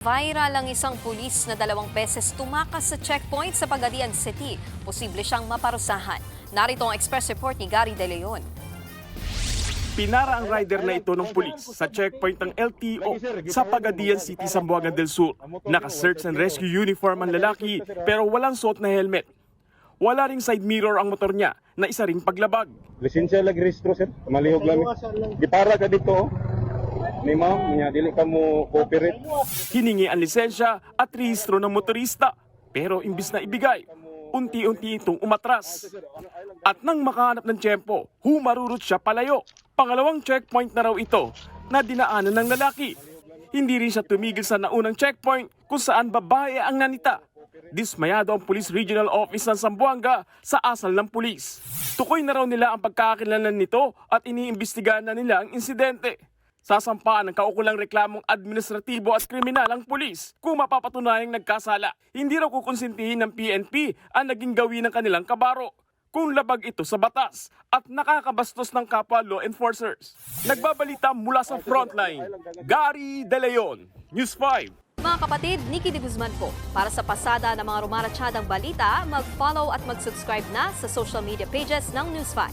Viral ang isang pulis na 2 beses tumakas sa checkpoint sa Pagadian City. Posible siyang maparusahan. Narito ang express report ni Gary De Leon. Pinara ang rider na ito ng pulis sa checkpoint ng LTO sa Pagadian City, Zamboanga del Sur. Naka-search and rescue uniform ang lalaki pero walang suot na helmet. Wala ring side mirror ang motor niya na isa ring paglabag. Lisensya lagi rehistro sir, malihog lang. Di para ka dito. Ni ma'am, niya dili ka mo cooperate. Hiningi ang lisensya at rehistro ng motorista pero imbis na ibigay, unti-unti itong umatras. At nang makahanap ng tiyempo, humarurot siya palayo. Pangalawang checkpoint na raw ito na dinaanan ng lalaki. Hindi rin siya tumigil sa naunang checkpoint kung saan babae ang nanita. Dismayado ang Police Regional Office ng Zamboanga sa asal ng pulis. Tukoy na raw nila ang pagkakakilanlan nito at iniimbestigahan na nila ang insidente. Sasampaan ng kaukulang reklamong administratibo at kriminal ang pulis kung mapapatunayang nagkasala. Hindi raw kukonsintihin ng PNP ang naging gawin ng kanilang kabaro kung labag ito sa batas at nakakabastos ng kapwa law enforcers. Nagbabalita mula sa frontline, Gary De Leon, News 5. Mga kapatid, Nikki de Guzman po. Para sa pasada ng mga rumaratsyadang balita, mag-follow at mag-subscribe na sa social media pages ng News 5.